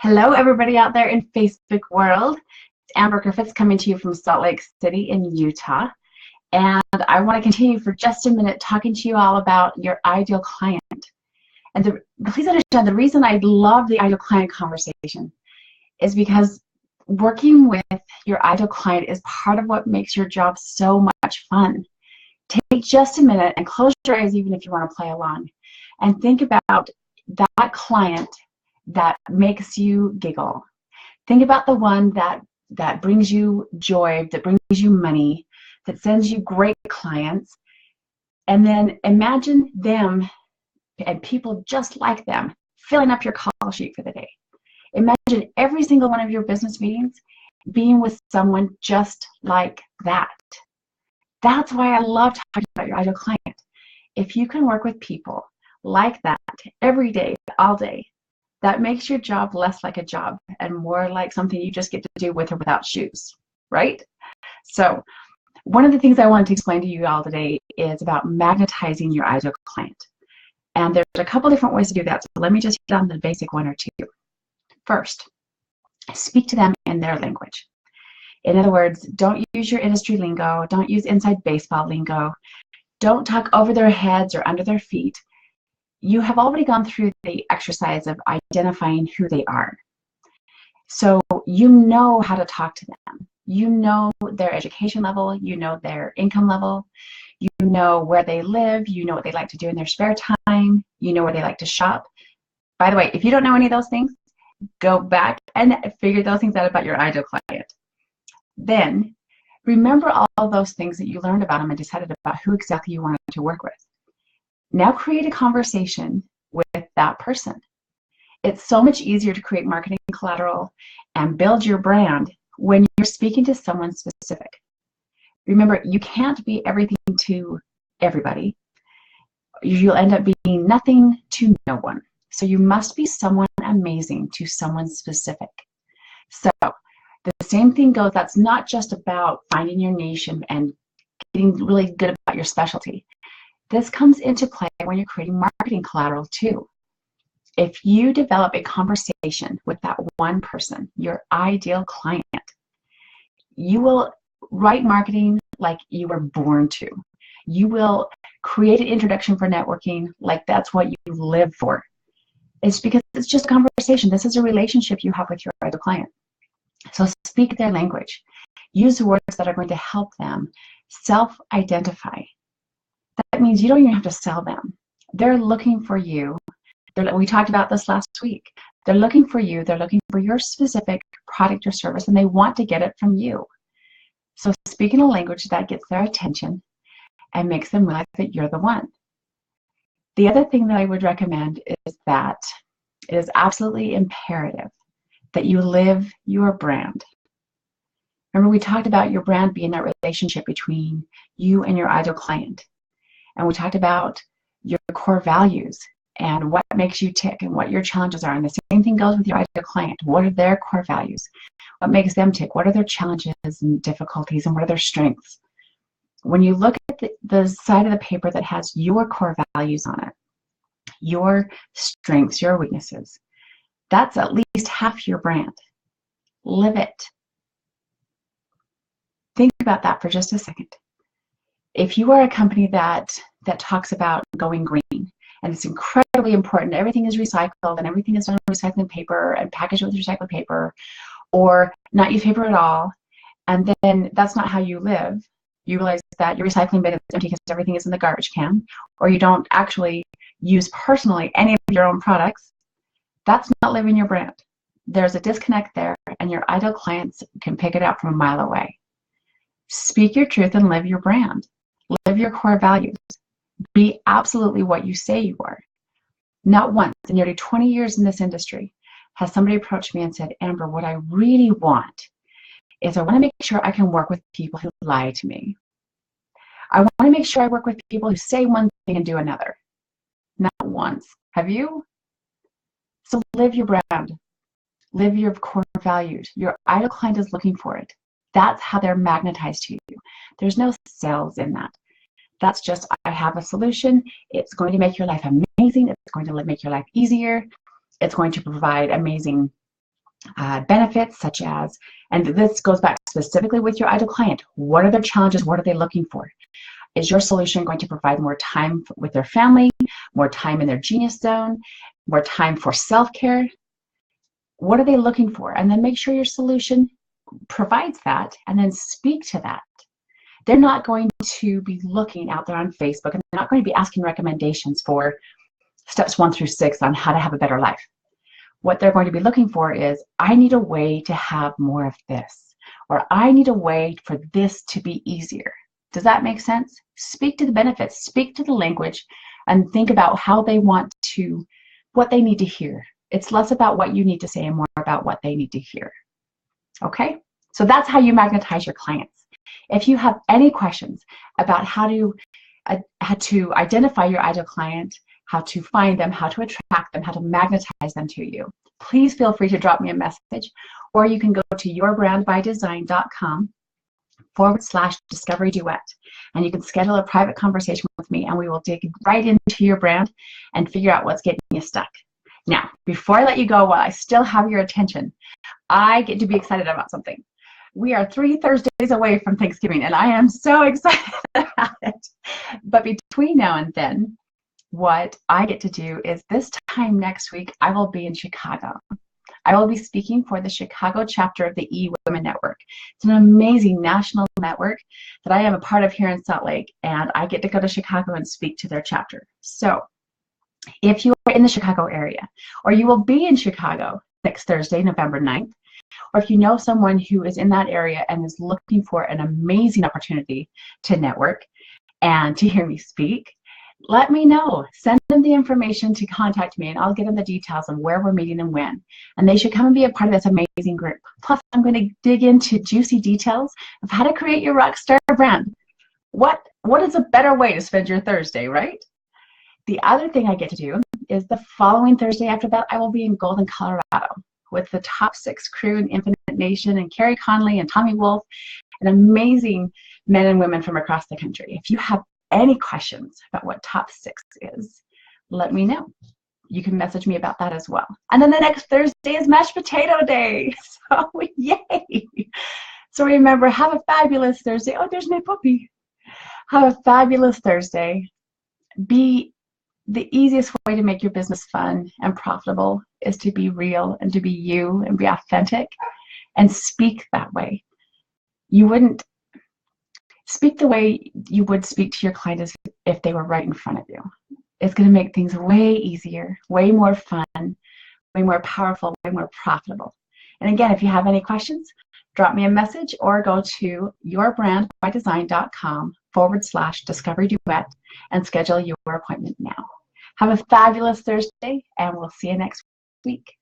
Hello, everybody out there in Facebook world. It's Amber Griffiths coming to you from Salt Lake City in Utah. And I want to continue for just a minute talking to you all about your ideal client. And please understand, the reason I love the ideal client conversation is because working with your ideal client is part of what makes your job so much fun. Take just a minute and close your eyes, even if you want to play along, and think about that client that makes you giggle. Think about the one that brings you joy, that brings you money, that sends you great clients, and then imagine them and people just like them filling up your call sheet for the day. Imagine every single one of your business meetings being with someone just like that. That's why I love talking about your ideal client. If you can work with people like that every day, all day, that makes your job less like a job and more like something you just get to do with or without shoes, right? So one of the things I wanted to explain to you all today is about magnetizing your ideal client. And there's a couple different ways to do that. So let me just hit on the basic one or two. First, speak to them in their language. In other words, don't use your industry lingo. Don't use inside baseball lingo. Don't talk over their heads or under their feet. You have already gone through the exercise of identifying who they are. So you know how to talk to them. You know their education level. You know their income level. You know where they live. You know what they like to do in their spare time. You know where they like to shop. By the way, if you don't know any of those things, go back and figure those things out about your ideal client. Then remember all those things that you learned about them and decided about who exactly you wanted to work with. Now create a conversation with that person. It's so much easier to create marketing collateral and build your brand when you're speaking to someone specific. Remember, you can't be everything to everybody. You'll end up being nothing to no one. So you must be someone amazing to someone specific. So the same thing goes, that's not just about finding your niche and getting really good about your specialty. This comes into play when you're creating marketing collateral too. If you develop a conversation with that one person, your ideal client, you will write marketing like you were born to. You will create an introduction for networking like that's what you live for. It's because it's just a conversation. This is a relationship you have with your ideal client. So speak their language. Use words that are going to help them self-identify. That means you don't even have to sell them. They're looking for you. We talked about this last week. They're looking for you. They're looking for your specific product or service, and they want to get it from you. So speak in a language that gets their attention and makes them realize that you're the one. The other thing that I would recommend is that it is absolutely imperative that you live your brand. Remember, we talked about your brand being that relationship between you and your ideal client. And we talked about your core values and what makes you tick and what your challenges are. And the same thing goes with your ideal client. What are their core values? What makes them tick? What are their challenges and difficulties, and what are their strengths? When you look at the side of the paper that has your core values on it, your strengths, your weaknesses, that's at least half your brand. Live it. Think about that for just a second. If you are a company that talks about going green, and it's incredibly important, everything is recycled and everything is done with recycling paper and packaged with recycled paper, or not use paper at all, and then that's not how you live. You realize that your recycling bin is empty because everything is in the garbage can, or you don't actually use personally any of your own products. That's not living your brand. There's a disconnect there, and your ideal clients can pick it up from a mile away. Speak your truth and live your brand. Live your core values. Be absolutely what you say you are. Not once in nearly 20 years in this industry has somebody approached me and said, Amber, what I really want is I want to make sure I can work with people who lie to me. I want to make sure I work with people who say one thing and do another. Not once. Have you? So live your brand. Live your core values. Your ideal client is looking for it. That's how they're magnetized to you. There's no sales in that. That's just, I have a solution. It's going to make your life amazing. It's going to make your life easier. It's going to provide amazing benefits such as, and this goes back specifically with your ideal client, what are their challenges? What are they looking for? Is your solution going to provide more time with their family, more time in their genius zone, more time for self-care? What are they looking for? And then make sure your solution provides that, and then speak to that. They're not going to be looking out there on Facebook, and they're not going to be asking recommendations for steps 1 through 6 on how to have a better life. What they're going to be looking for is, I need a way to have more of this, or I need a way for this to be easier. Does that make sense? Speak to the benefits, speak to the language, and think about how they want to, what they need to hear. It's less about what you need to say and more about what they need to hear. Okay? So that's how you magnetize your clients. If you have any questions about how to identify your ideal client, how to find them, how to attract them, how to magnetize them to you, please feel free to drop me a message, or you can go to yourbrandbydesign.com/discovery duet, and you can schedule a private conversation with me, and we will dig right into your brand and figure out what's getting you stuck. Now, before I let you go, while I still have your attention, I get to be excited about something. We are 3 Thursdays away from Thanksgiving, and I am so excited about it. But between now and then, what I get to do is, this time next week, I will be in Chicago. I will be speaking for the Chicago chapter of the eWomen Network. It's an amazing national network that I am a part of here in Salt Lake, and I get to go to Chicago and speak to their chapter. So if you are in the Chicago area, or you will be in Chicago next Thursday, November 9th, or if you know someone who is in that area and is looking for an amazing opportunity to network and to hear me speak, let me know. Send them the information to contact me, and I'll give them the details on where we're meeting and when. And they should come and be a part of this amazing group. Plus, I'm going to dig into juicy details of how to create your rockstar brand. What is a better way to spend your Thursday, right? The other thing I get to do is, the following Thursday after that, I will be in Golden, Colorado, with the Top 6 crew in Infinite Nation, and Carrie Conley and Tommy Wolf, and amazing men and women from across the country. If you have any questions about what Top 6 is, let me know. You can message me about that as well. And then the next Thursday is Mashed Potato Day. So yay! So remember, have a fabulous Thursday. Oh, there's my puppy. Have a fabulous Thursday. The easiest way to make your business fun and profitable is to be real and to be you and be authentic and speak that way. You wouldn't speak the way you would speak to your client as if they were right in front of you. It's going to make things way easier, way more fun, way more powerful, way more profitable. And again, if you have any questions, drop me a message or go to yourbrandbydesign.com/discovery duet and schedule your appointment now. Have a fabulous Thursday, and we'll see you next week.